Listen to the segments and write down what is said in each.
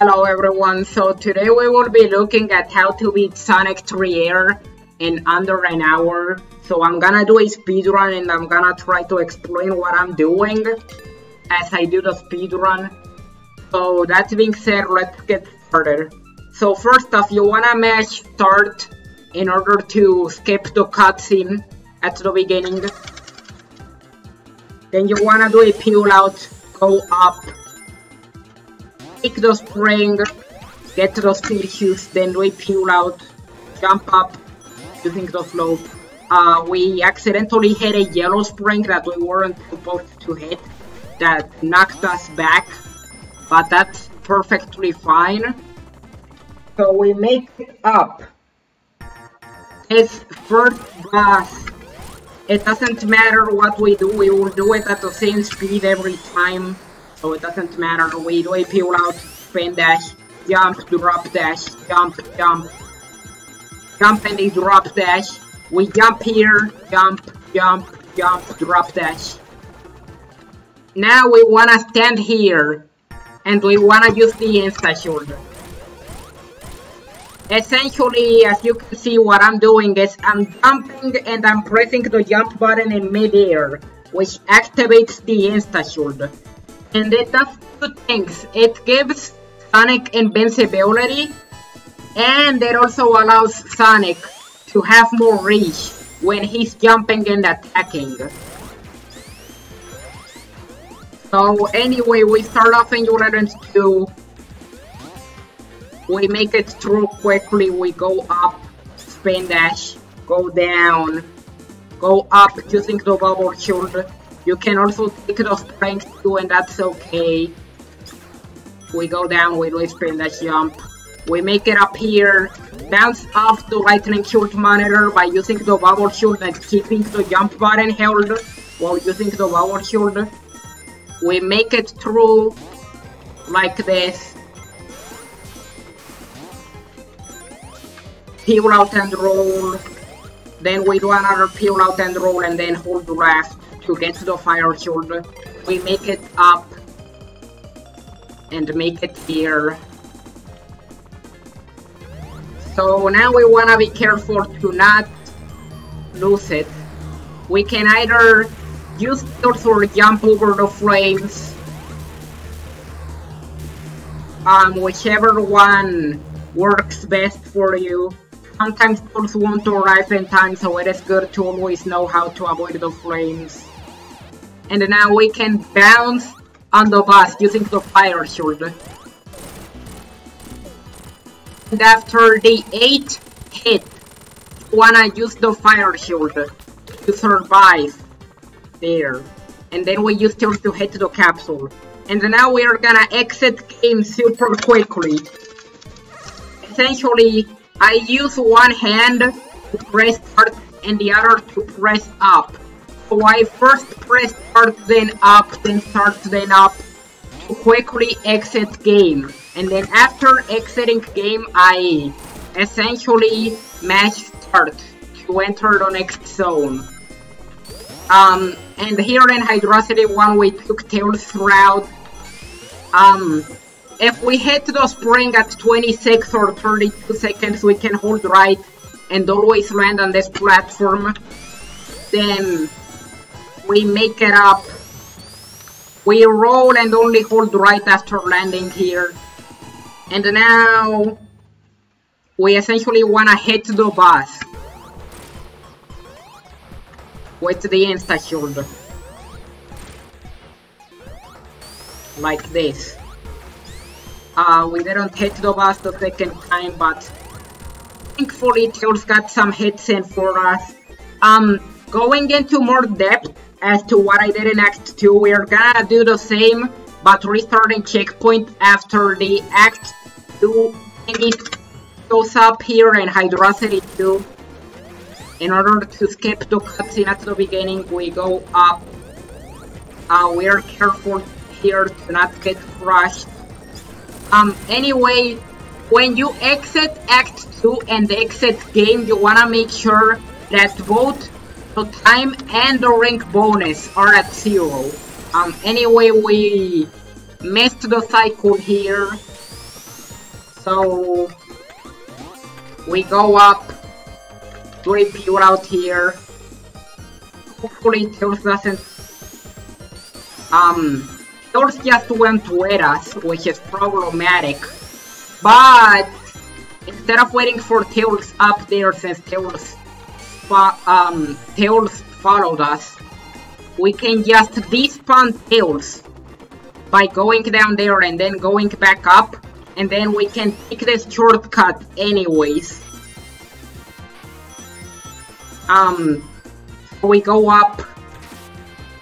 Hello everyone, so today we will be looking at how to beat Sonic 3 Air in under an hour. So I'm gonna do a speedrun and I'm gonna try to explain what I'm doing as I do the speedrun. So that being said, let's get started. So first off, you wanna mash start in order to skip the cutscene at the beginning. Then you wanna do a peel out, go up. Take the spring, get those tissues, then do a peel out, jump up using the slope. We accidentally hit a yellow spring that we weren't supposed to hit, that knocked us back, but that's perfectly fine. So we make it up. This first boss, it doesn't matter what we do, we will do it at the same speed every time. So it doesn't matter, we do a peel out, spin dash, jump, drop dash, jump, jump, jump and a drop dash. We jump here, jump, jump, jump, drop dash. Now we wanna stand here, and we wanna use the insta shoulder. Essentially, as you can see, what I'm doing is I'm jumping and I'm pressing the jump button in mid-air, which activates the insta shoulder. And it does two things. It gives Sonic invincibility, and it also allows Sonic to have more reach when he's jumping and attacking. So anyway, we start off in Endurance 2. We make it through quickly, we go up, spin dash, go down, go up using the bubble shield. You can also take the strength too, and that's okay. We go down, we do a spin dash jump. We make it up here, bounce off the lightning shield monitor by using the bubble shield and keeping the jump button held while using the bubble shield. We make it through like this. Peel out and roll. Then we do another peel out and roll and then hold left to get to the fire shield. We make it up and make it here. So now we wanna be careful to not lose it. We can either use tilt or jump over the flames. Whichever one works best for you. Sometimes those won't arrive in time, so it is good to always know how to avoid the flames. And now we can bounce on the boss using the fire shield. And after the 8th hit, you wanna use the fire shield to survive there. And then we use tilt to hit the capsule. And now we are gonna exit game super quickly. Essentially, I use one hand to press start and the other to press up. So I first press start, then up, then start, then up to quickly exit game. And then after exiting game, I essentially mash start to enter the next zone. And here in Hydrocity 1 we took Tails route. If we hit the spring at 26 or 32 seconds, we can hold right and always land on this platform. Then we make it up. We roll and only hold right after landing here. And now we essentially wanna hit the boss with the insta shield. Like this. We didn't hit the boss the second time, but thankfully Tails got some hits in for us. Going into more depth as to what I did in Act 2, we're gonna do the same, but restarting checkpoint after the Act 2 thingy goes up here in Hydrocity 2. In order to skip the cutscene at the beginning, we go up. We're careful here to not get crushed. Anyway, when you exit Act 2 and exit game, you wanna make sure that both the time and the rank bonus are at 0. Anyway, we missed the cycle here. So we go up, do a pure out here. Hopefully Tails doesn't... Tails just went with us, which is problematic. But instead of waiting for Tails up there, since Tails followed us, we can just despawn Tails by going down there and then going back up, and then we can take this shortcut anyways. We go up,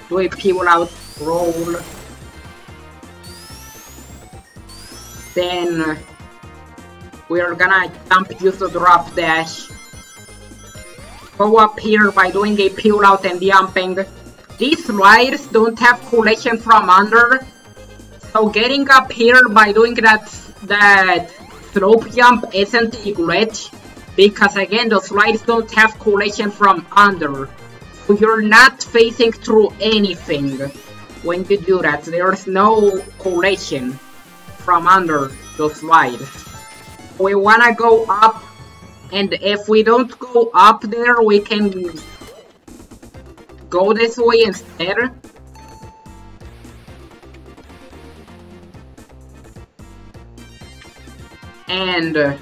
do a peel out, roll, then we're gonna jump, use the drop dash, go up here by doing a peel out and jumping. These slides don't have collision from under, so getting up here by doing that slope jump isn't a glitch, because again the slides don't have collision from under. So you're not facing through anything when you do that. There's no collision from under the slides. We wanna go up, and if we don't go up there, we can go this way instead. And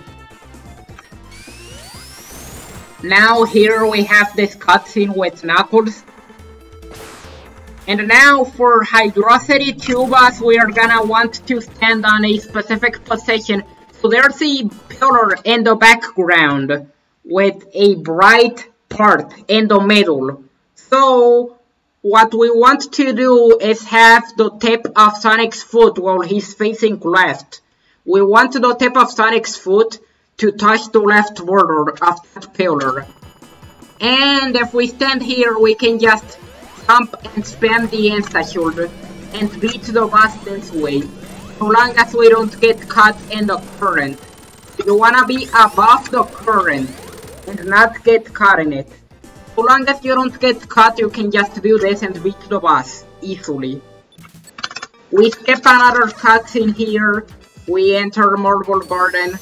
now here we have this cutscene with Knuckles. And now for Hydrocity Tubas, we are gonna want to stand on a specific position. So there's a pillar in the background with a bright part in the middle. So what we want to do is have the tip of Sonic's foot while he's facing left. We want the tip of Sonic's foot to touch the left border of that pillar. And if we stand here, we can just jump and spam the insta-shield and beat the boss this way, so long as we don't get caught in the current. You wanna be above the current and not get caught in it. So long as you don't get caught, you can just do this and beat the boss easily. We skip another cutscene here. We enter Marble Garden.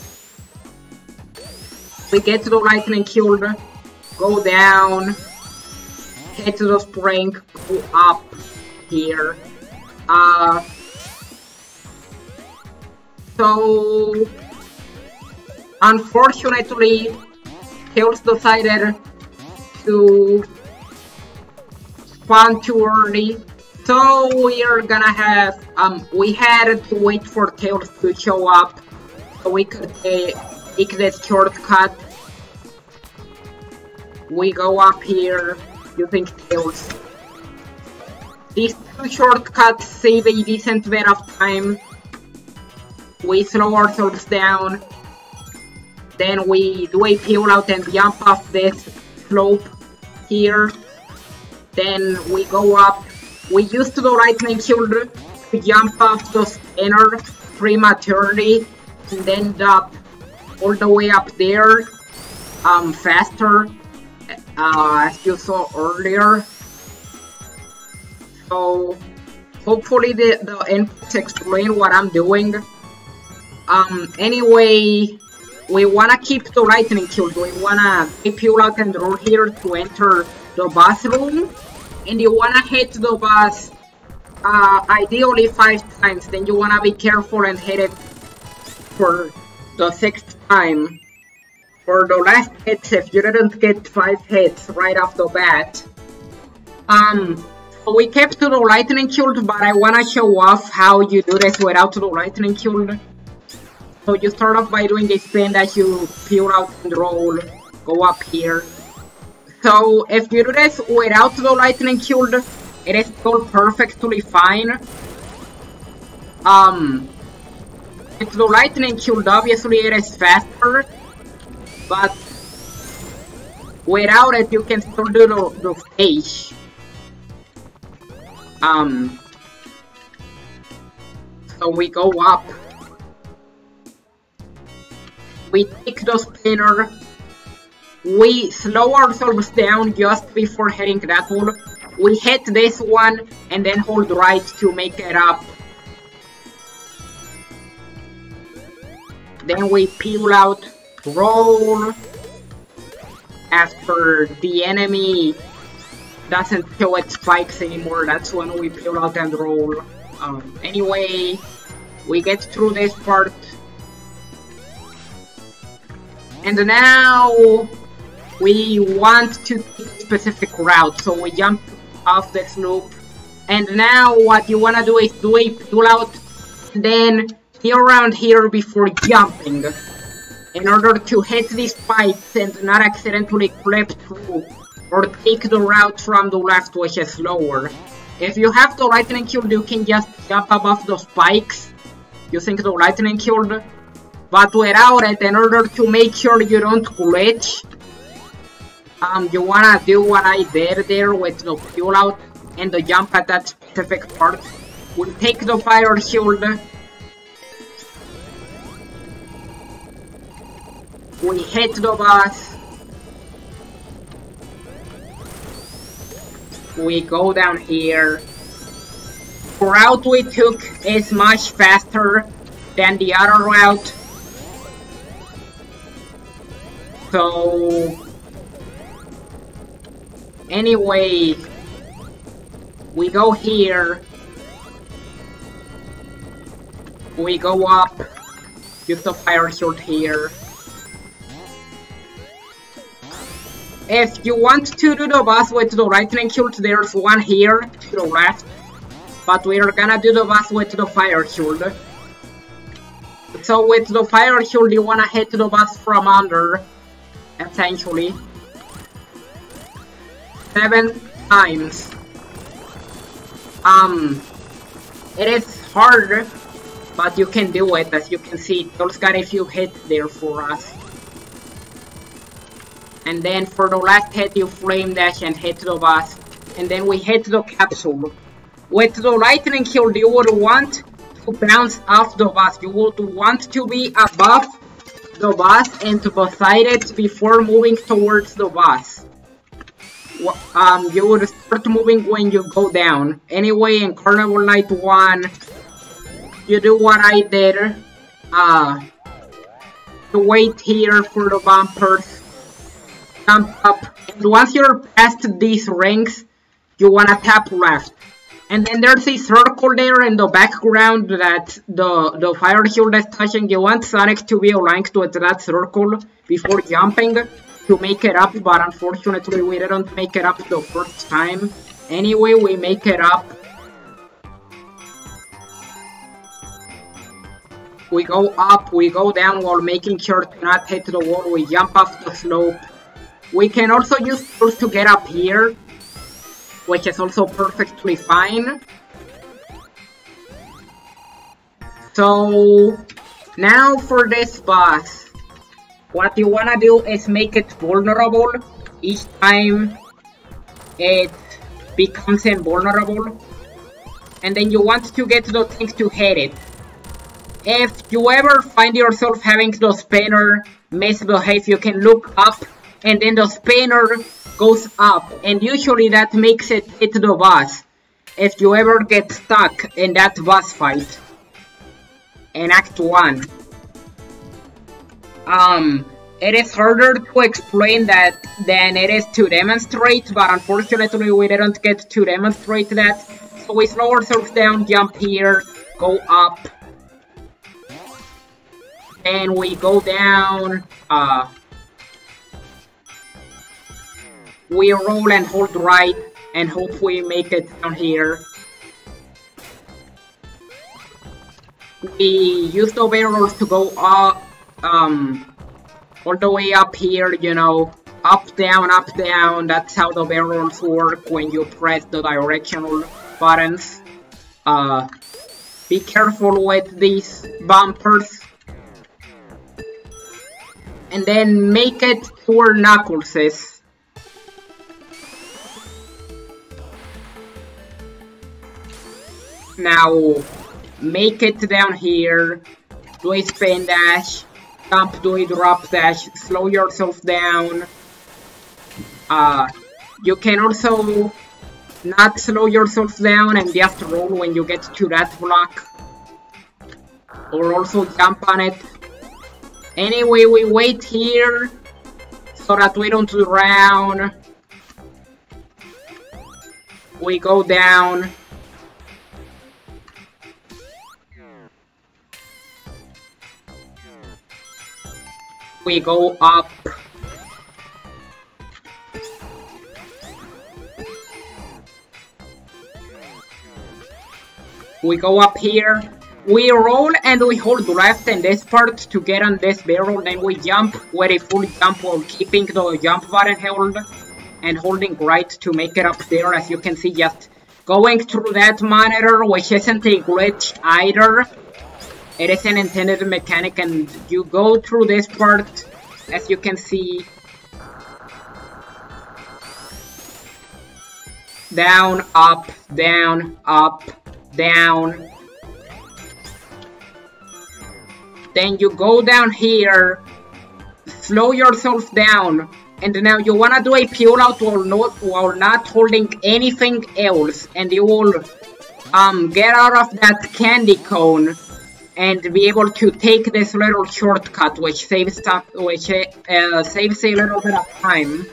We get to the lightning shield, go down, hit the spring, go up here. So unfortunately, Tails decided to spawn too early. So we are gonna have, we had to wait for Tails to show up so we could take this shortcut. We go up here using Tails. These two shortcuts save a decent bit of time. We slow ourselves down. Then we do a peel out and jump off this slope here. Then we go up. We used the lightning shield to jump off the spinner prematurely and end up all the way up there faster, as you saw earlier. So hopefully the inputs explain what I'm doing. Anyway, we wanna keep the lightning shield. We wanna peel out and roll here to enter the boss room. And you wanna hit the boss ideally 5 times. Then you wanna be careful and hit it for the 6th time. For the last hits, if you didn't get 5 hits right off the bat. So we kept the lightning shield, but I wanna show off how you do this without the lightning shield. So you start off by doing a spin that you peel out and roll, go up here. So if you do this without the lightning shield, it is still perfectly fine. With the lightning shield, obviously it is faster, but without it you can still do the stage. So we go up. We take the spinner. We slow ourselves down just before hitting that wall. We hit this one and then hold right to make it up. Then we peel out, roll. After the enemy doesn't show its spikes anymore, that's when we peel out and roll. Anyway, we get through this part. And now we want to take a specific route, so we jump off this loop. And now what you wanna do is do a peel out, then go around here before jumping, in order to hit these spikes and not accidentally clip through, or take the route from the left, which is slower. If you have the lightning shield, you can just jump above the spikes using the lightning shield, but without it, in order to make sure you don't glitch, you wanna do what I did there with the peel out and the jump at that specific part. We take the fire shield, we hit the boss, we go down here. The route we took is much faster than the other route, so anyway, we go here, we go up, use the fire shield here. If you want to do the boss with the lightning shield, there's one here to the left, but we're gonna do the boss with the fire shield. So with the fire shield, you wanna hit the boss from under, essentially, 7 times. It is hard, but you can do it. As you can see, those got a few hits there for us. And then for the last hit, you flame dash and hit the boss. And then we hit the capsule. With the lightning shield, you would want to bounce off the boss. You would want to be above the boss and beside it before moving towards the boss. You would start moving when you go down. Anyway, in Carnival Night 1, you do what I did. To wait here for the bumpers. Jump up, and once you're past these rings, you wanna tap left. And then there's a circle there in the background that the fire shield is touching. You want Sonic to be aligned with that circle before jumping to make it up, but unfortunately we didn't make it up the first time. Anyway, we make it up. We go up, we go down while making sure to not hit the wall, we jump off the slope. We can also use tools to get up here, which is also perfectly fine. So, now for this boss, what you wanna do is make it vulnerable each time it becomes invulnerable. And then you want to get the thing to hit it. If you ever find yourself having the spinner misbehave, you can look up and then the spinner goes up, and usually that makes it hit the boss if you ever get stuck in that boss fight in Act 1. It is harder to explain that than it is to demonstrate, but unfortunately we didn't get to demonstrate that. So we slow ourselves down, jump here, go up, and we go down, we roll and hold right, and hope we make it down here. We use the barrels to go up, all the way up here, you know, up, down, that's how the barrels work when you press the directional buttons. Be careful with these bumpers. And then make it to where Knuckles is. Now, make it down here, do a spin dash, jump, do a drop dash, slow yourself down. You can also not slow yourself down and just roll when you get to that block. Or also jump on it. Anyway, we wait here so that we don't drown. We go down. We go up. We go up here. We roll and we hold left in this part to get on this barrel, then we jump with a full jump while keeping the jump button held and holding right to make it up there. As you can see, just going through that monitor, which isn't a glitch either. It is an intended mechanic, and you go through this part, as you can see. Down, up, down, up, down. Then you go down here, slow yourself down, and now you wanna do a peel out while not holding anything else, and you will get out of that candy cone and be able to take this little shortcut, which saves a little bit of time.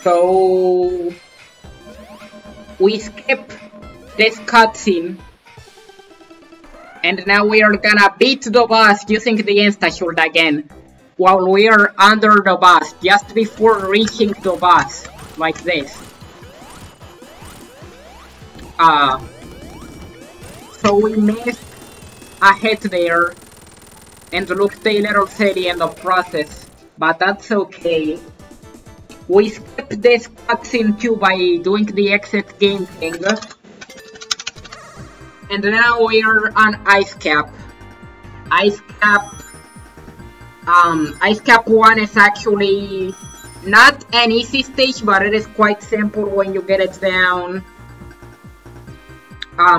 So we skip this cutscene. And now we are gonna beat the boss using the insta-shield again, while we are under the boss, just before reaching the boss, like this. So we missed a hit there, and looked a little silly in the process, but that's okay. We skipped this cutscene too by doing the exit game thing. And now we are on Ice Cap. Ice Cap 1 is actually not an easy stage, but it is quite simple when you get it down.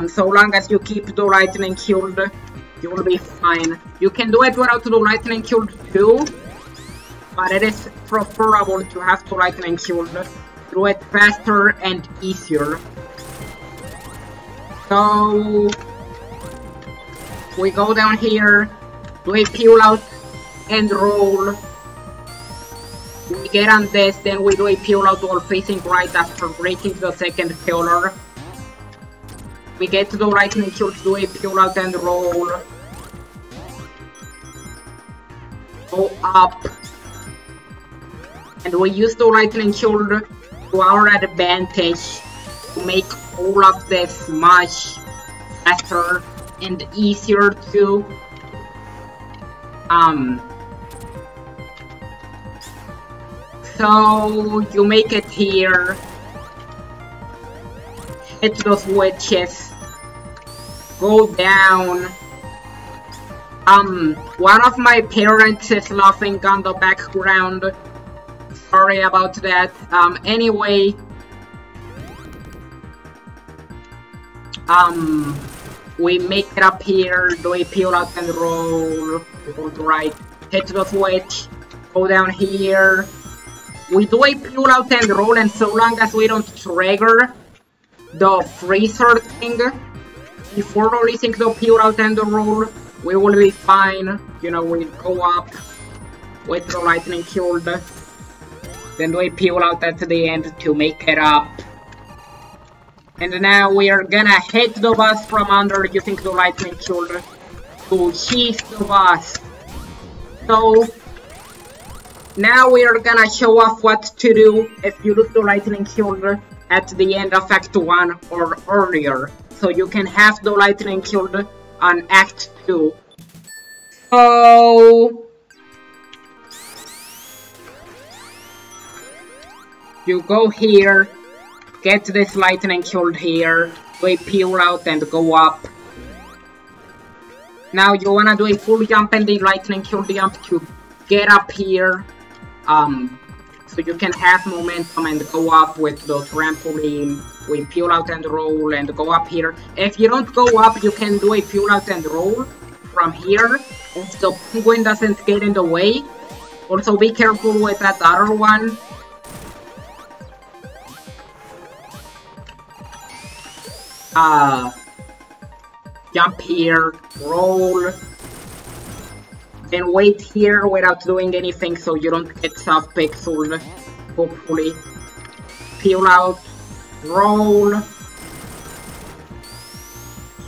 So long as you keep the lightning shield, you will be fine. You can do it without the lightning shield too, but it is preferable to have the lightning shield. Do it faster and easier. So we go down here, do a peel out and roll. We get on this, then we do a peel out while facing right after breaking the second pillar. We get to the lightning shield, do a peel out and roll. Go up. And we use the lightning shield to our advantage to make all of this much faster and easier too. So you make it here, hit those witches, go down. One of my parents is laughing on the background. Sorry about that. Anyway, we make it up here, do a peel out and roll, go to right, hit the switch, go down here, we do a peel out and roll, and so long as we don't trigger the freezer thing before releasing the peel out and the roll, we will be fine. You know, we go up with the lightning shield, then do a peel out at the end to make it up. And now we are gonna hit the boss from under using the lightning shield to cheese the boss. So now we are gonna show off what to do if you lose the lightning shield at the end of Act 1 or earlier. So you can have the lightning shield on Act 2. So you go here, get this lightning shield here, do a peel out and go up. Now you wanna do a full jump and the lightning shield jump to get up here, so you can have momentum and go up with the trampoline. We peel out and roll and go up here. If you don't go up, you can do a peel out and roll from here, if the penguin doesn't get in the way. Also be careful with that other one. Jump here, roll, Then wait here without doing anything so you don't get sub-pixeled, hopefully. Peel out, roll,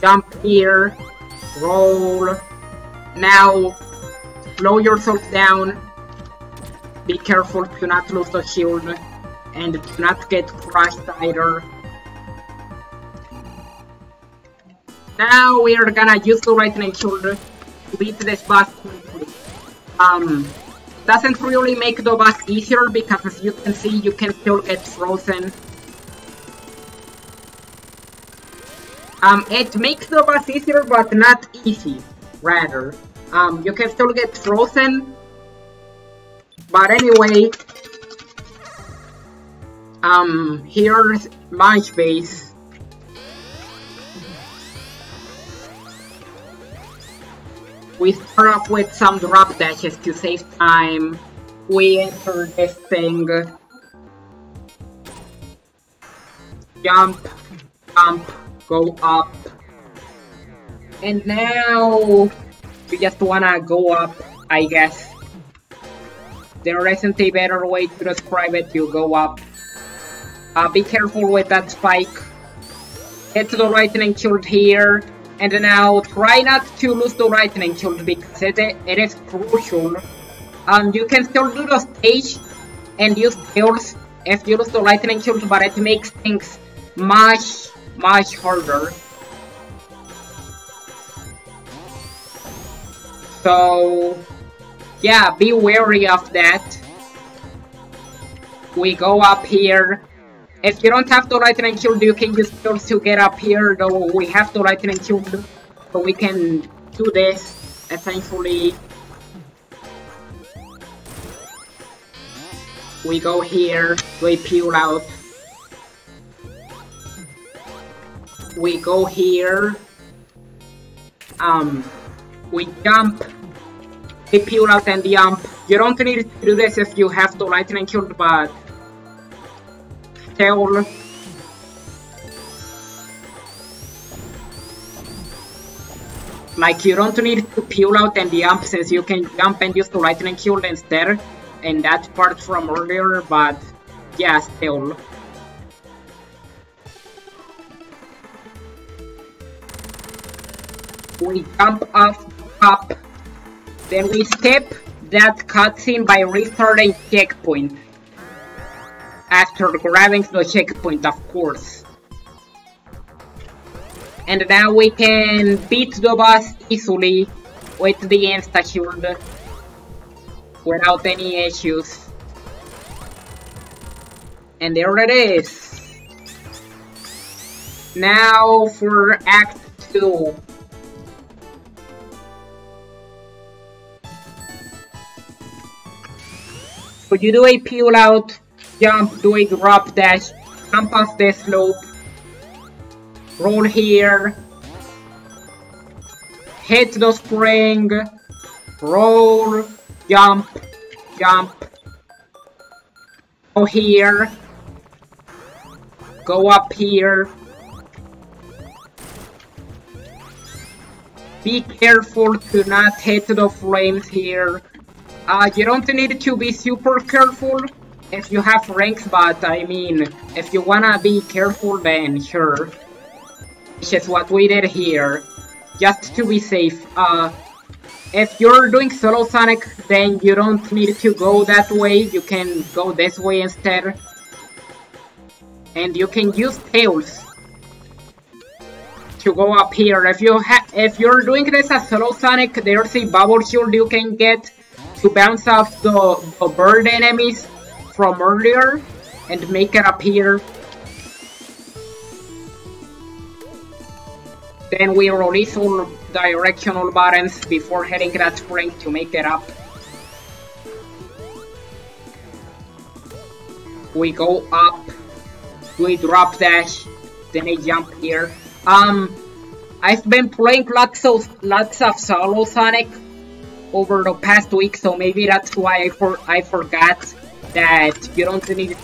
jump here, roll. Now, slow yourself down, be careful to not lose the shield, and to not get crushed either. Now we are gonna use the lightning shield to beat this boss quickly. Doesn't really make the boss easier because as you can see, you can still get frozen. It makes the boss easier, but not easy, rather. You can still get frozen. But anyway, here's my base. We start off with some drop dashes to save time. We enter this thing. Jump, jump, go up. And now we just wanna go up, I guess. There isn't a better way to describe it, you go up. Be careful with that spike. Get to the lightning shield here. And now try not to lose the lightning shield because it is crucial. You can still do the stage and use tails if you lose the lightning shield, but it makes things much harder. So yeah, be wary of that. We go up here. If you don't have the lightning shield, you can use tails to get up here, though we have the lightning shield, so we can do this, essentially. We go here, we peel out. We go here. We jump. We peel out and jump. You don't need to do this if you have the lightning shield, but still. Like, you don't need to peel out and jump since you can jump and use the lightning shield instead. And that part from earlier, but yeah, still. We jump off the top. Then we skip that cutscene by restarting checkpoint. After grabbing the checkpoint, of course. And now we can beat the boss easily with the insta-shield without any issues. And there it is. Now for Act 2. So you do a peel out, jump, do a drop dash, jump off this slope, roll here, hit the spring, roll, jump, jump, go here, go up here, be careful to not hit the flames here. You don't need to be super careful if you have ranks, but I mean, if you wanna be careful, then sure. Which is what we did here, just to be safe. If you're doing solo Sonic, then you don't need to go that way, you can go this way instead. And you can use tails to go up here. If you're doing this as solo Sonic, there's a bubble shield you can get to bounce off the bird enemies from earlier and make it appear. Then we release all directional buttons before hitting that spring to make it up. We go up, we drop dash, then a jump here. I've been playing lots of solo Sonic over the past week, so maybe that's why I forgot that you don't need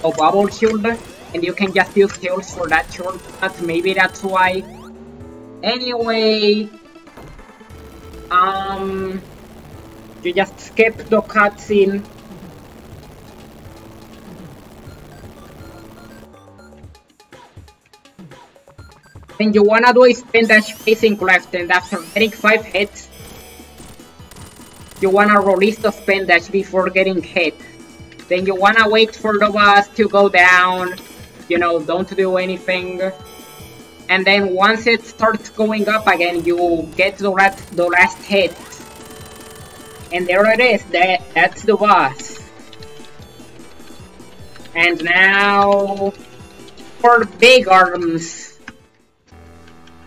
a bubble shield and you can just use tails for that shortcut. Maybe that's why. Anyway, You just skip the cutscene. Then you wanna do a spin dash facing left, and after getting 5 hits, you wanna release the spin dash before getting hit. Then you wanna wait for the boss to go down, you know, don't do anything. And then once it starts going up again, you get the last hit. And there it is, that's the boss. And now for big arms.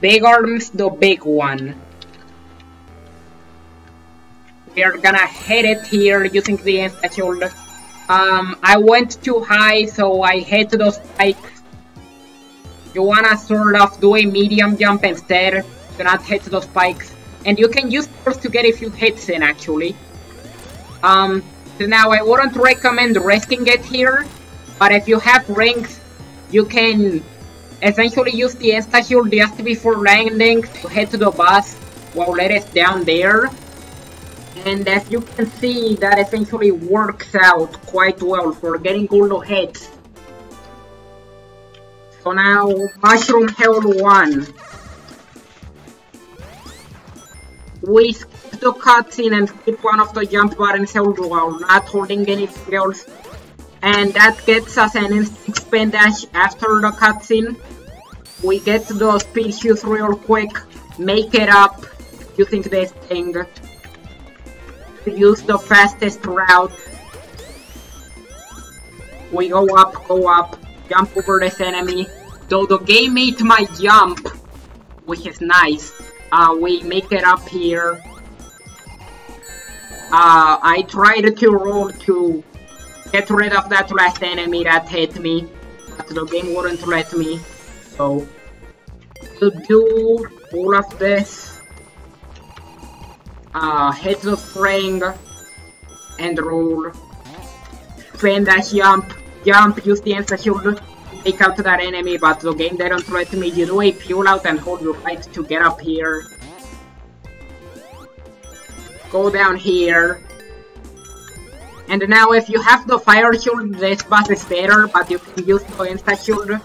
Big arms, the big one. We are gonna hit it here using the Insta Shield. I went too high, so I hit those spikes. You wanna sort of do a medium jump instead, do not hit those spikes. And you can use those to get a few hits in, actually. So now I wouldn't recommend risking it here, but if you have rings, you can essentially use the Insta Shield just before landing to hit the boss while it is down there. And as you can see, that essentially works out quite well for getting all the hits. So now, Mushroom Hell 1. We skip the cutscene and skip one of the jump buttons while not holding anything else. And that gets us an instant spin dash after the cutscene. We get the speed shoes real quick, make it up using this thing. Use the fastest route. We go up, jump over this enemy. Though the game ate my jump, which is nice. We make it up here. I tried to roll to get rid of that last enemy that hit me, but the game wouldn't let me. So, to do all of this, hit the spring and roll. Spin dash jump, use the Insta Shield, take out that enemy, but the game didn't let me. You do a fuel out and hold your right to get up here. Go down here. And now if you have the fire shield, this boss is better, but you can use the Insta Shield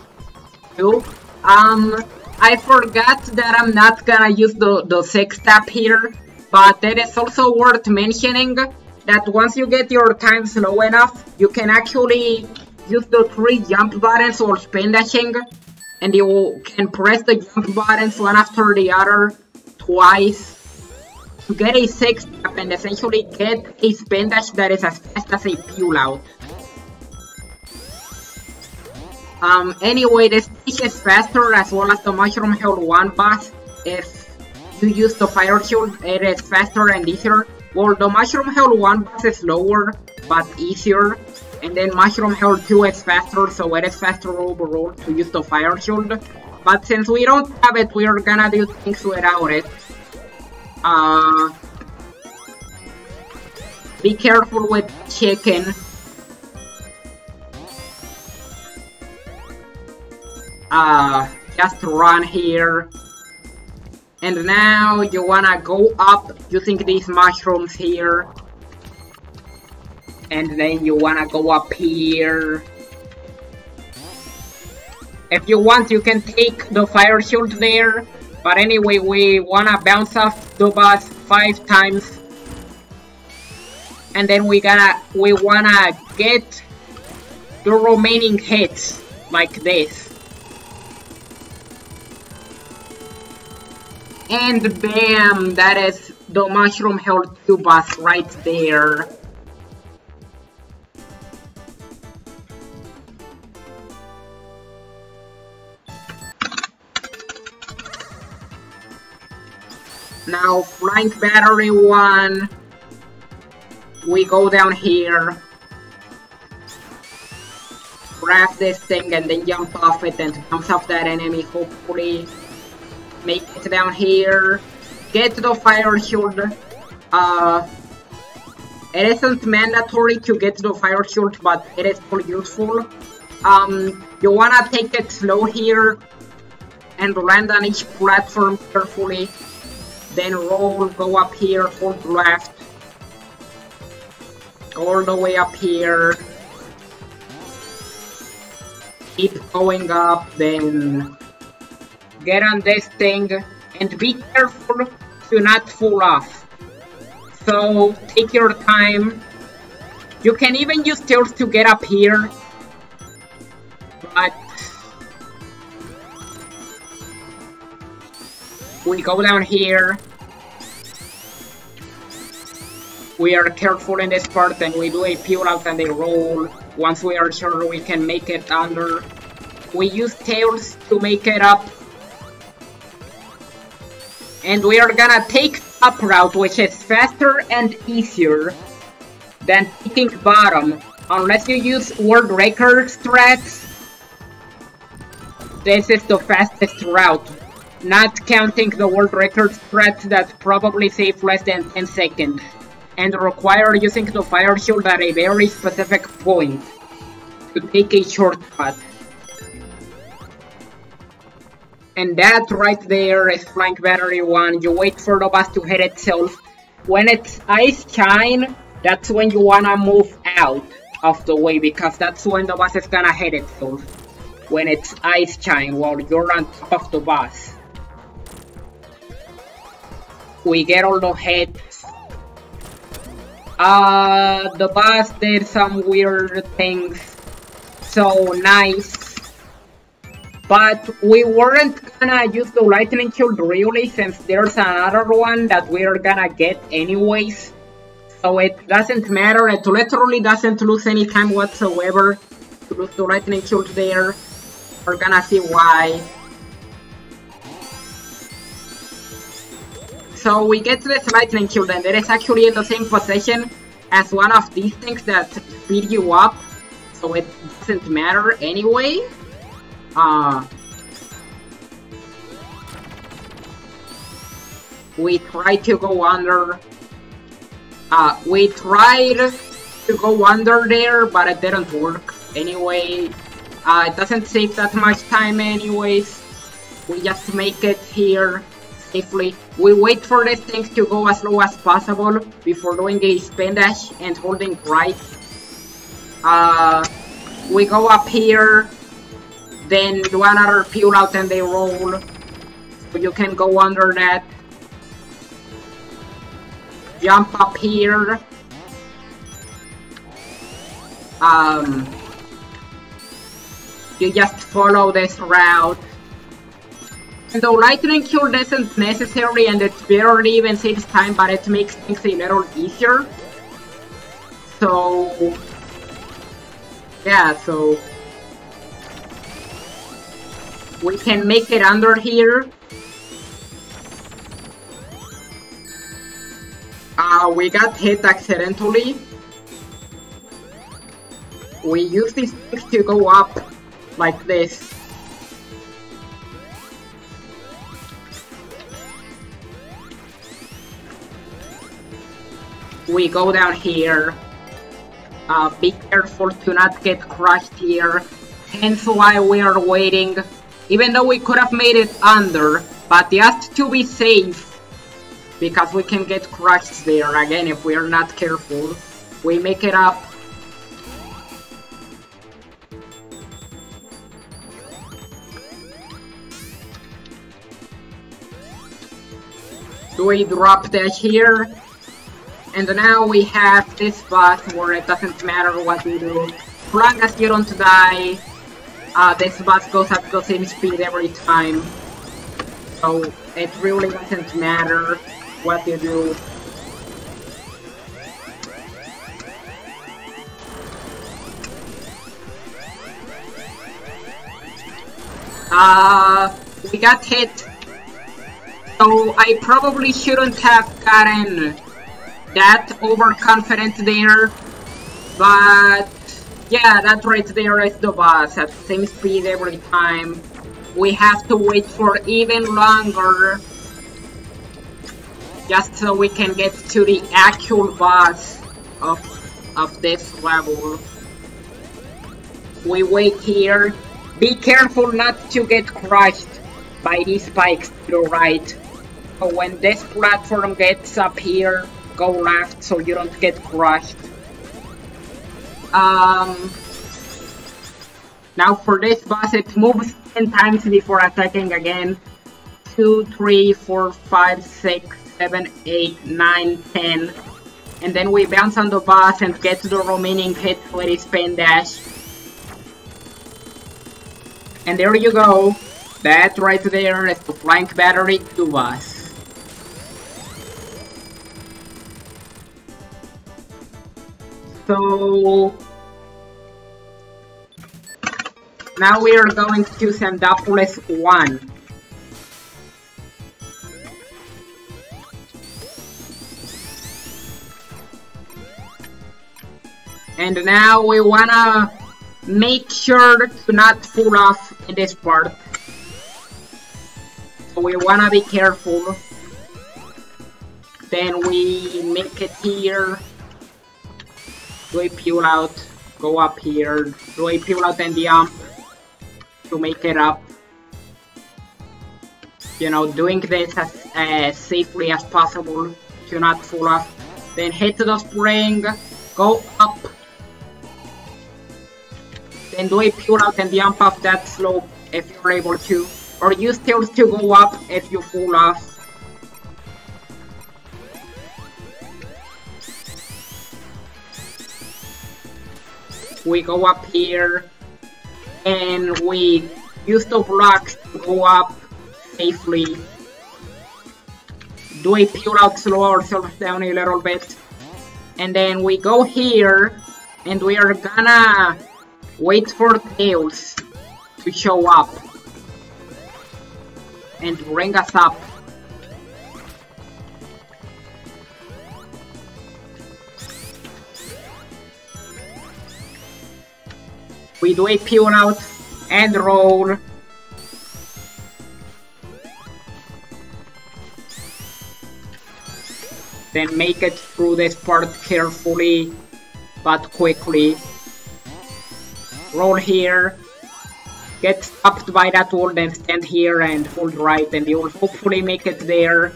too. I forgot that I'm not gonna use the 6 tap here. But it is also worth mentioning that once you get your time slow enough, you can actually use the 3 jump buttons or spin dashing, and you can press the jump buttons one after the other twice to get a 6 tap and essentially get a spin dash that is as fast as a peel out. Anyway, this stage is faster as well as the Mushroom Hell 1 boss. If you use the fire shield, it is faster and easier. Well, the Mushroom Hell 1 boss is slower, but easier. And then Mushroom Hell 2 is faster, so it is faster overall to use the fire shield. But since we don't have it, we are gonna do things without it. Be careful with chicken. Just run here. And now you wanna go up using these mushrooms here. And then you wanna go up here. If you want, you can take the fire shield there. But anyway, we wanna bounce off the boss 5 times. And then we wanna get the remaining hits like this. And bam! That is the Mushroom Hell 2 boss right there. Now, Flying Battery 1. We go down here. Grab this thing and then jump off it and bounce off that enemy, hopefully. Make it down here, get the fire shield. It isn't mandatory to get the fire shield, but it is still useful. You wanna take it slow here and land on each platform carefully. Then roll, go up here, hold left. all the way up here. Keep going up, then get on this thing, and be careful to not fall off. So take your time. You can even use tails to get up here, but we go down here. We are careful in this part, and we do a peel out and a roll. Once we are sure we can make it under, we use tails to make it up. And we are gonna take up route, which is faster and easier than taking bottom. Unless you use world record strats, this is the fastest route. Not counting the world record strats that probably save less than 10 seconds. And require using the fire shield at a very specific point to take a shortcut. And that right there is Flying Battery 1. You wait for the boss to hit itself. When it's Ice Shine, that's when you wanna move out of the way, because that's when the boss is gonna hit itself. When it's Ice Shine while you're on top of the boss. We get all the hits. The boss did some weird things, so nice. But we weren't gonna use the lightning shield really, since there's another one that we're gonna get anyways. So it doesn't matter, it literally doesn't lose any time whatsoever to lose the lightning shield there. We're gonna see why. So we get this lightning shield, and it is actually in the same position as one of these things that speed you up, so it doesn't matter anyway. We tried to go under. We tried to go under there, but it didn't work anyway. It doesn't save that much time anyways. We just make it here safely. We wait for these things to go as low as possible before doing a spin dash and holding right. We go up here, then do another peel out and they roll. So you can go under that. Jump up here. You just follow this route. And the lightning shield isn't necessary, and it barely even saves time, but it makes things a little easier. So yeah, so we can make it under here. We got hit accidentally. We use these things to go up like this. We go down here. Be careful to not get crushed here. Hence why we are waiting. Even though we could have made it under, but just to be safe. Because we can get crushed there again if we are not careful. We make it up. We drop dash here. And now we have this boss where it doesn't matter what we do. As long as you don't die, this boss goes at the same speed every time. So it really doesn't matter what you do. We got hit. So I probably shouldn't have gotten that overconfident there. But yeah, that right there is the boss at the same speed every time. We have to wait for even longer just so we can get to the actual boss of this level. We wait here. Be careful not to get crushed by these spikes to the right. So when this platform gets up here, go left so you don't get crushed. Now for this boss, it moves 10 times before attacking again. 2, 3, 4, 5, 6, 7, 8, 9, 10. And then we bounce on the boss and get to the remaining hits with his spin dash. And there you go. That right there is the Flying Battery 2 boss. So now we are going to Sandopolis 1. And now we wanna make sure to not fall off in this part. So we wanna be careful. Then we make it here. Do a peel out, go up here, do a peel out and jump to make it up. You know, doing this as safely as possible to not fall off. Then hit the spring, go up. Then do a peel out and jump off that slope if you're able to. Or use tails to go up if you fall off. We go up here, and we use the blocks to go up safely. Do a peel out, slow ourselves down a little bit. And then we go here, and we are gonna wait for tails to show up and bring us up. We do a peel out and roll. Then make it through this part carefully but quickly. Roll here. Get stopped by that wall, then stand here and hold right, and you will hopefully make it there.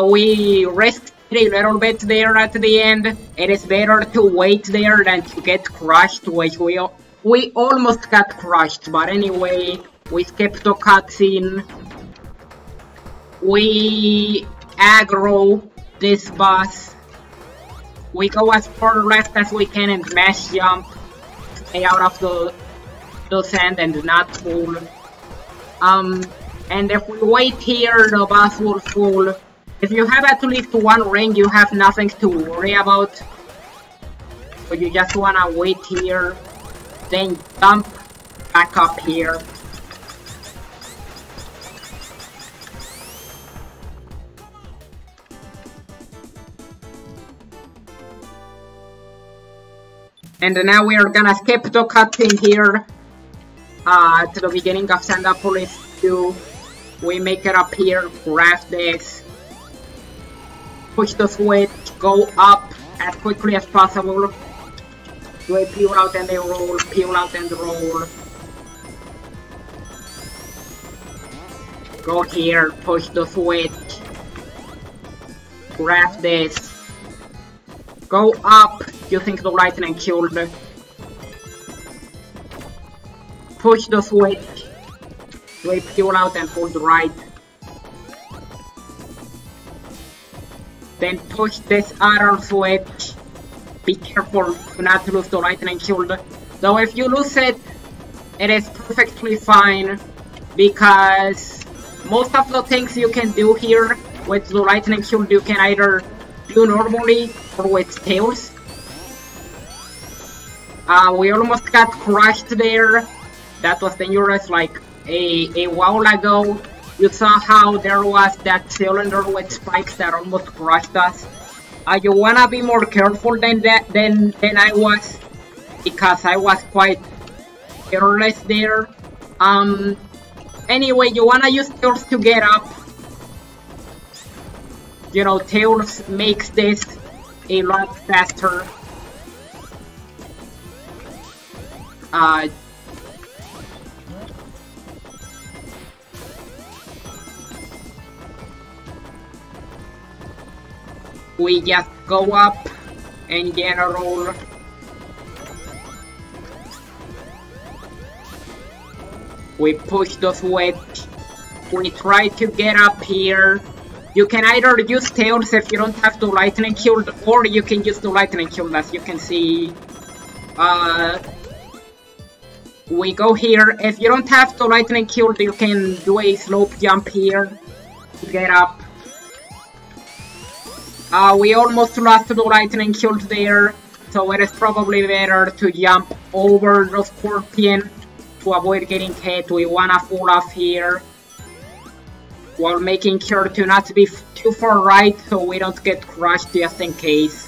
We risked a little bit there at the end. It is better to wait there than to get crushed, which we almost got crushed, but anyway, we skipped the cutscene. We aggro this boss. We go as far left as we can and mash jump. Stay out of the sand and not fall. And if we wait here, the boss will fall. If you have at least one ring, you have nothing to worry about. So you just wanna wait here. Then jump back up here. And now we are gonna skip the cutscene here to the beginning of Sandopolis 2. We make it up here, grab this, push the switch, go up as quickly as possible. Do a peel out and a roll, peel out and roll. Go here, push the switch. Grab this. Go up using the lightning shield. Push the switch. Do a peel out and hold right. Then push this other switch. Be careful to not lose the lightning shield. Though if you lose it, it is perfectly fine, because most of the things you can do here with the lightning shield you can either do normally or with tails. We almost got crushed there. That was dangerous, like a while ago. You saw how there was that cylinder with spikes that almost crushed us. You wanna be more careful than I was, because I was quite careless there. Anyway, you wanna use tails to get up. You know, tails makes this a lot faster. We just go up and get a roll. We push the switch. We try to get up here. You can either use tails if you don't have the lightning shield, or you can use the lightning shield, as you can see. We go here. If you don't have the lightning shield, you can do a slope jump here to get up. We almost lost the lightning shield there, so it is probably better to jump over the scorpion to avoid getting hit. We wanna fall off here, while making sure to not be too far right so we don't get crushed just in case.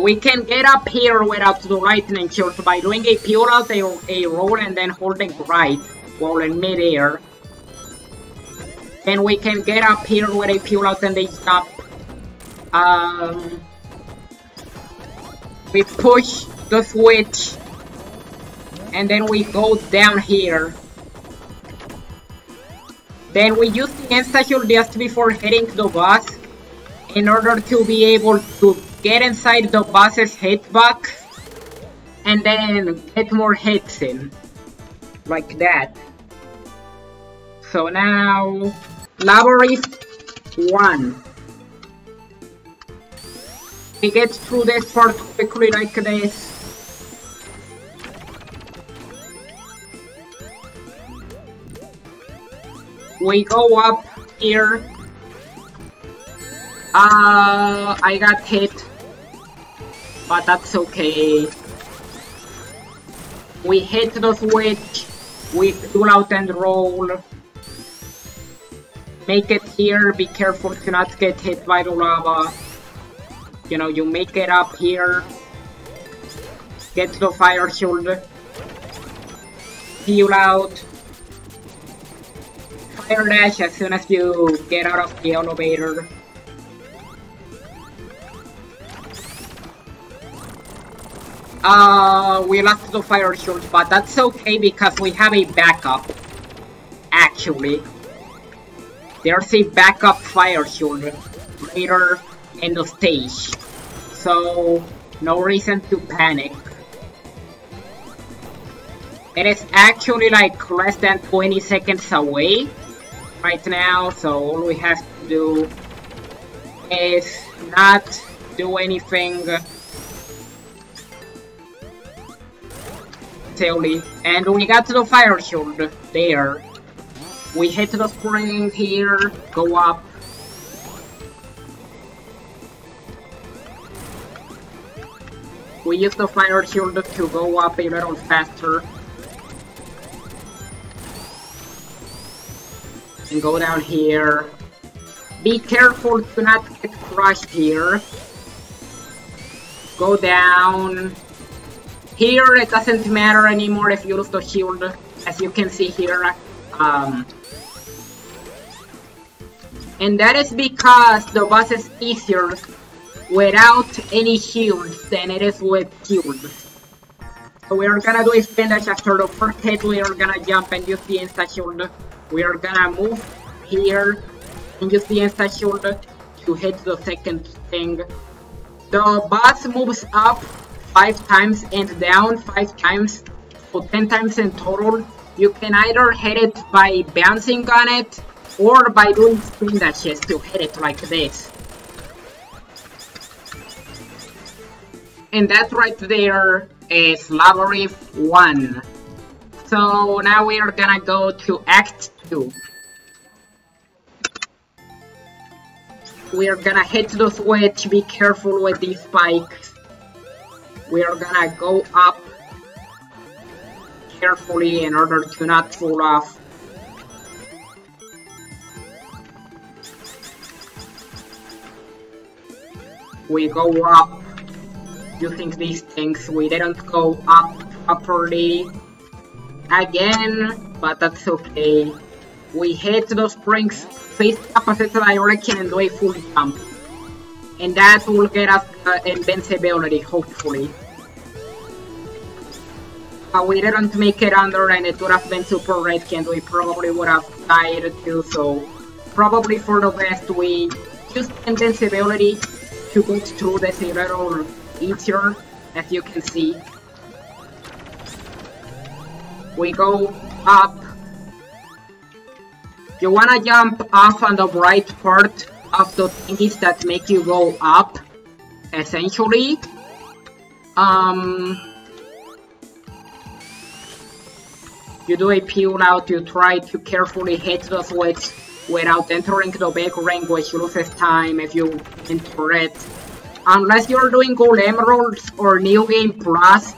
We can get up here without the lightning shield by doing a pure out, a roll, and then holding right while in mid-air. Then we can get up here with a pure out and a stop. We push the switch, and then we go down here. Then we use the insta-shield just before hitting the boss in order to be able to get inside the boss's hitbox and then get more hits in, like that. So now, Labyrinth 1. We get through this part quickly like this. We go up here. I got hit, but that's okay. We hit the switch, we pull out and roll. Make it here, be careful to not get hit by the lava. You know, you make it up here. Get the fire shield. Peel out. Fire dash as soon as you get out of the elevator. We lost the fire shield, but that's okay because we have a backup. Actually, there's a backup fire shield later in the stage, so no reason to panic. It is actually like less than 20 seconds away right now, so all we have to do is not do anything silly. And we got the fire shield there. We hit the spring here, go up. We use the fire shield to go up a little faster. And go down here. Be careful to not get crushed here. Go down. Here it doesn't matter anymore if you lose the shield, as you can see here. And that is because the boss is easier without any shields than it is with shields. So we are gonna do a spin dash after the first hit. We are gonna jump and use the insta shield. We are gonna move here and use the insta shield to hit the second thing. The boss moves up 5 times and down 5 times, so 10 times in total. You can either hit it by bouncing on it or by doing spin dashes to hit it like this. And that right there is Labyrinth 1. So now we are gonna go to Act 2. We are gonna hit the switch, be careful with these spikes. We are gonna go up carefully in order to not fall off. We go up using these things. We didn't go up properly again, but that's okay. We hit the springs face opposite the direction and do a full jump. And that will get us invincibility, hopefully. We didn't make it under, and it would have been super risky, and we probably would have died too, so probably for the best we use invincibility to go through this a little easier, as you can see. We go up. You wanna jump off on the right part of the thingies that make you go up, essentially. You do a peel out, you try to carefully hit the switch without entering the big ring, which loses time if you enter it. Unless you're doing Gold Emeralds or New Game Plus,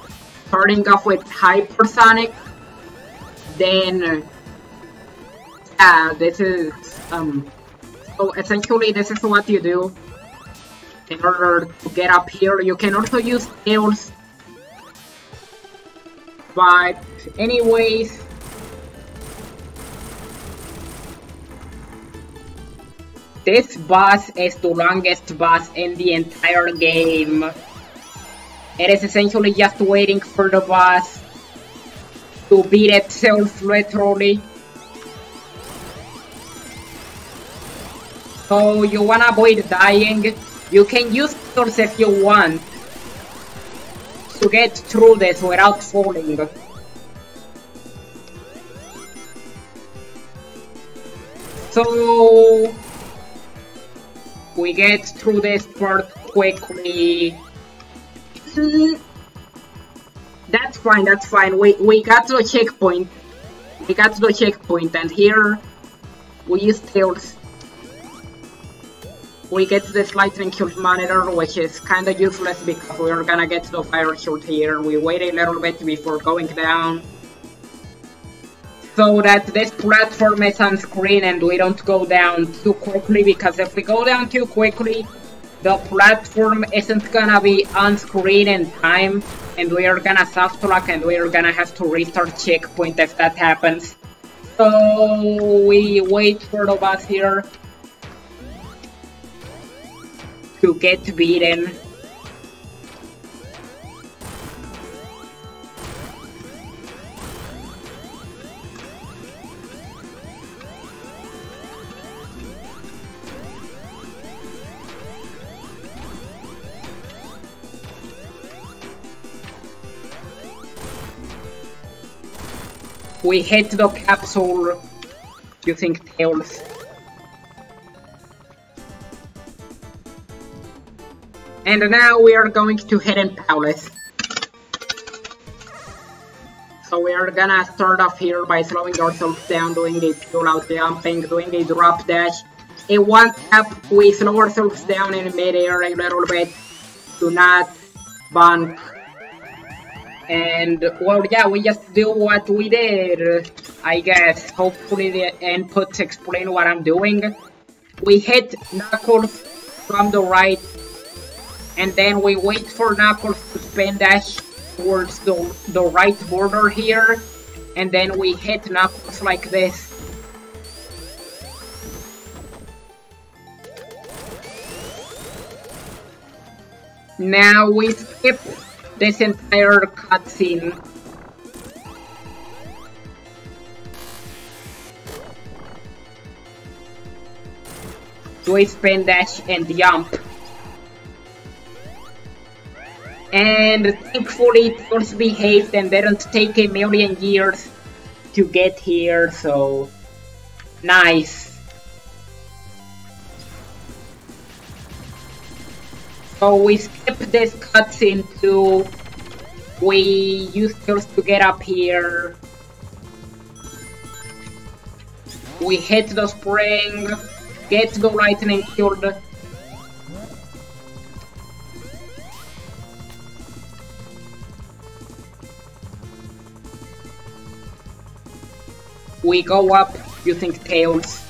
starting off with Hypersonic, then yeah, this is so essentially this is what you do in order to get up here. You can also use tails, but anyways, this boss is the longest boss in the entire game. It is essentially just waiting for the boss to beat itself, literally. So you wanna avoid dying. You can use tools if you want to get through this without falling. So we get through this part quickly. That's fine, that's fine. We got to the checkpoint. We got to the checkpoint, and here we use tails. We get this lightning shield monitor, which is kinda useless because we're gonna get to the fire shield here. We wait a little bit before going down, so that this platform is on screen and we don't go down too quickly, because if we go down too quickly, the platform isn't gonna be on screen in time, and we are gonna soft lock and we are gonna have to restart checkpoint if that happens. So we wait for the boss here to get beaten. We hit the capsule using tails. And now we are going to Hidden Palace. So we are gonna start off here by slowing ourselves down, doing a pull out jumping, doing a drop dash. In one tap, we slow ourselves down in midair a little bit to not bonk. And well, yeah, we just do what we did, I guess. Hopefully the inputs explain what I'm doing. We hit Knuckles from the right, and then we wait for Knuckles to spin dash towards the right border here, and then we hit Knuckles like this. Now we skip this entire cutscene. Do a spin dash and jump. And thankfully Tails behaved and didn't take a million years to get here, so nice. So we skip this cutscene too. We use Tails to get up here. We hit the spring, get the lightning shield. We go up using Tails.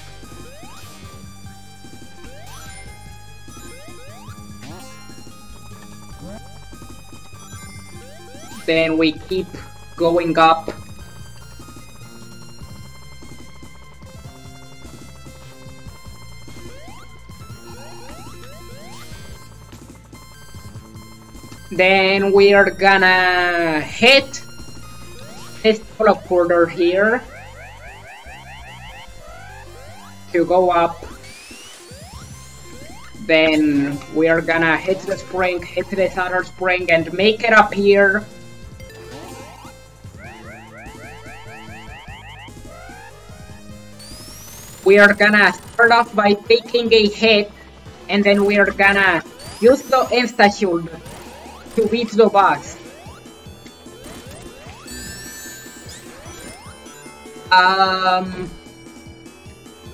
Then we keep going up. Then we are gonna hit this teleporter here to go up. Then we are gonna hit the spring, hit this other spring, and make it up here. We are gonna start off by taking a hit, and then we are gonna use the insta-shield to beat the boss.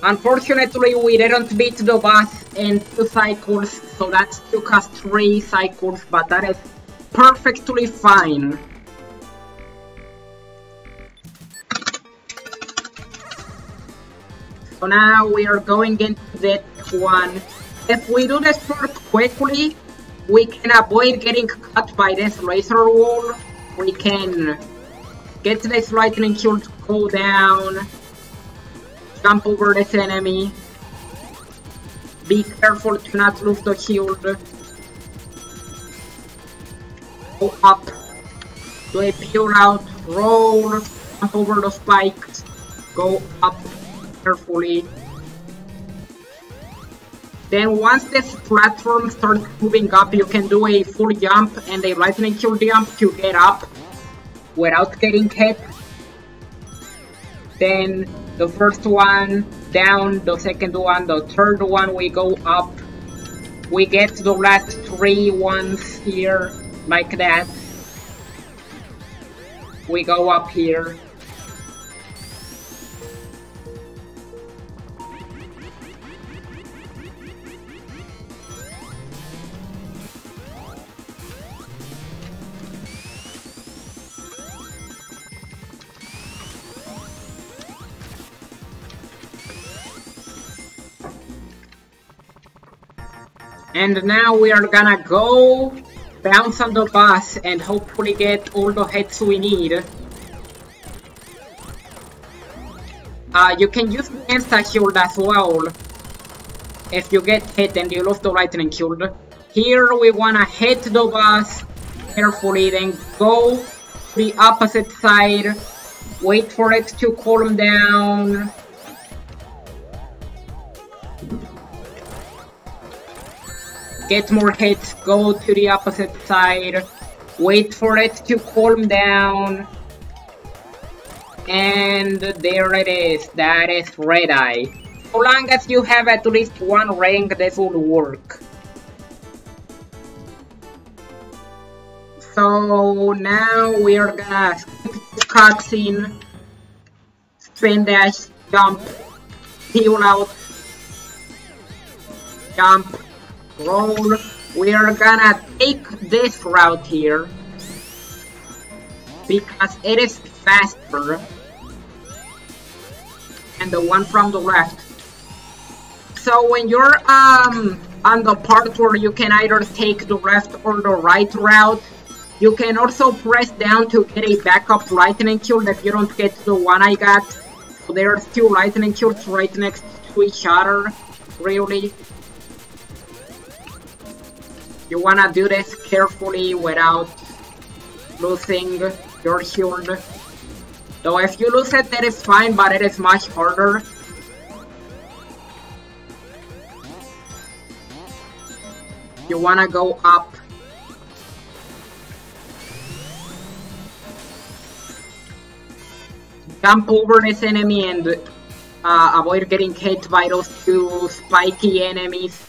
Unfortunately, we didn't beat the boss in 2 cycles, so that took us 3 cycles, but that is perfectly fine. So now we are going into that one. If we do this part quickly, we can avoid getting cut by this laser wall. We can get this lightning shield to go down, jump over this enemy, be careful to not lose the shield, go up, do a peel out, roll, jump over the spikes, go up carefully. Then once this platform starts moving up, you can do a full jump and a lightning shield jump to get up without getting hit. Then the first one down, the second one, the third one we go up. We get the last 3 ones here, like that. We go up here. And now we are gonna go bounce on the boss and hopefully get all the hits we need. You can use the insta-shield as well if you get hit and you lose the lightning shield. Here we wanna hit the boss carefully, then go to the opposite side, wait for it to calm down. Get more hits, go to the opposite side, wait for it to calm down, and there it is, that is Red Eye. So long as you have at least 1 ring, this will work. So now we are gonna skip this cutscene, spin dash, jump, peel out, jump, roll. We are gonna take this route here because it is faster and the one from the left. So when you're on the part where you can either take the left or the right route, you can also press down to get a backup lightning shield if you don't get the one I got. So there's 2 lightning shields right next to each other, really. You wanna do this carefully without losing your shield. Though if you lose it, that is fine, but it is much harder. You wanna go up. Jump over this enemy and avoid getting hit by those 2 spiky enemies.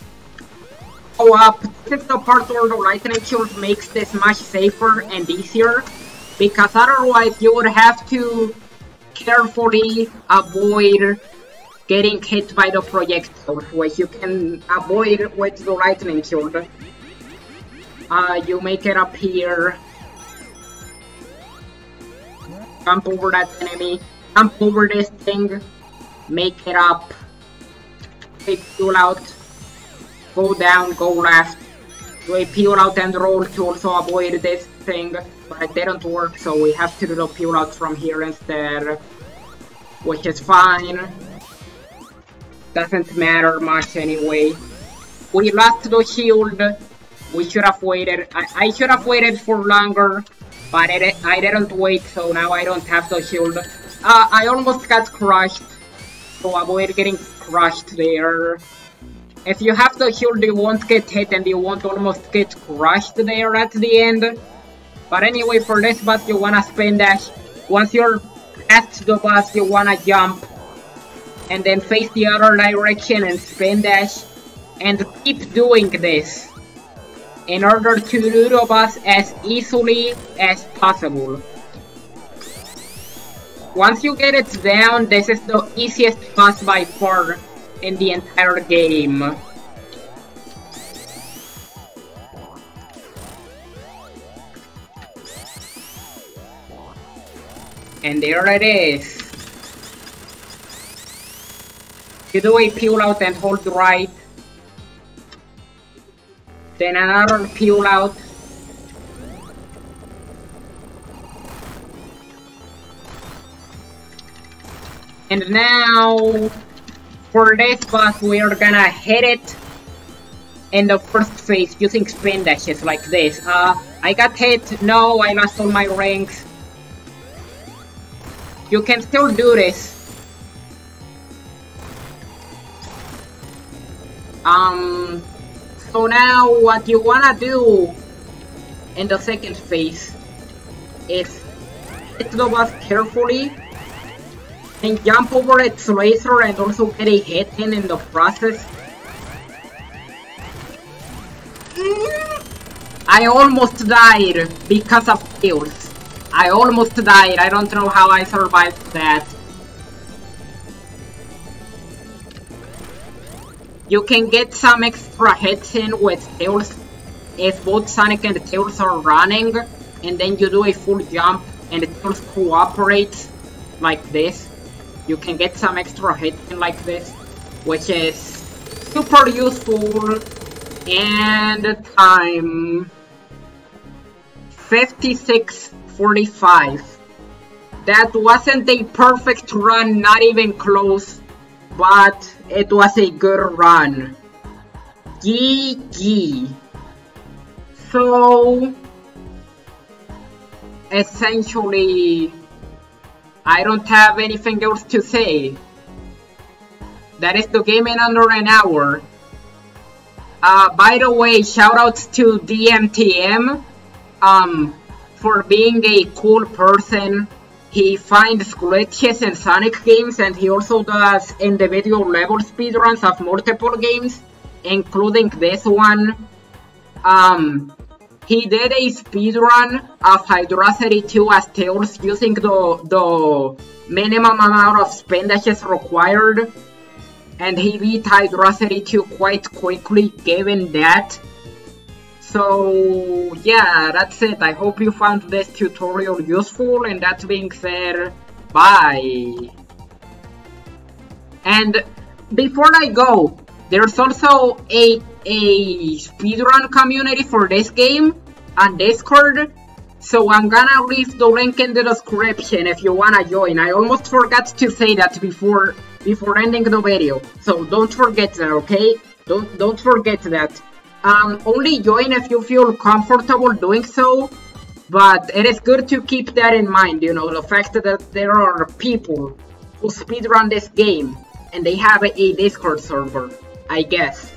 Go up. This is the part where the lightning shield makes this much safer and easier, because otherwise you would have to carefully avoid getting hit by the projectiles, which you can avoid with the lightning shield. You make it up here. Jump over that enemy. Jump over this thing. Make it up. Take fuel out. Go down, go left. Do a peel out and roll to also avoid this thing, but it didn't work, so we have to do the peel out from here instead, which is fine. Doesn't matter much anyway. We lost the shield. We should have waited. I should have waited for longer, but I didn't wait, so now I don't have the shield. I almost got crushed, so avoid getting crushed there. If you have the shield, you won't get hit and you won't almost get crushed there at the end. But anyway, for this boss, you wanna spin dash. Once you're past the boss, you wanna jump. And then face the other direction and spin dash. And keep doing this in order to do the boss as easily as possible. Once you get it down, this is the easiest boss by far in the entire game. And there it is. You do a peel out and hold right. Then another peel out. And now, for this boss, we are gonna hit it in the first phase using spin dashes like this. I got hit. No, I lost all my rings. You can still do this. So now what you wanna do in the second phase is hit the boss carefully and jump over its laser and also get a hit in the process. I almost died because of kills. I almost died. I don't know how I survived that. You can get some extra hits in with Tails if both Sonic and Tails are running, and then you do a full jump and Tails cooperates like this. You can get some extra hits in like this, which is super useful. And time 56:45. That wasn't a perfect run, not even close, but it was a good run. GG. So, essentially, I don't have anything else to say. That is the game in under an hour. By the way, shoutouts to DMTM for being a cool person. He finds glitches in Sonic games, and he also does individual level speedruns of multiple games, including this one. He did a speedrun of Hydrocity 2 as Tails using the minimum amount of spin dashes required, and he beat Hydrocity 2 quite quickly given that. So yeah, that's it. I hope you found this tutorial useful, and that being said, bye! And before I go, there's also a speedrun community for this game on Discord, so I'm gonna leave the link in the description if you wanna join. I almost forgot to say that before ending the video, so don't forget that, okay? Don't forget that. Only join if you feel comfortable doing so, but it is good to keep that in mind, you know, the fact that there are people who speedrun this game and they have a Discord server, I guess.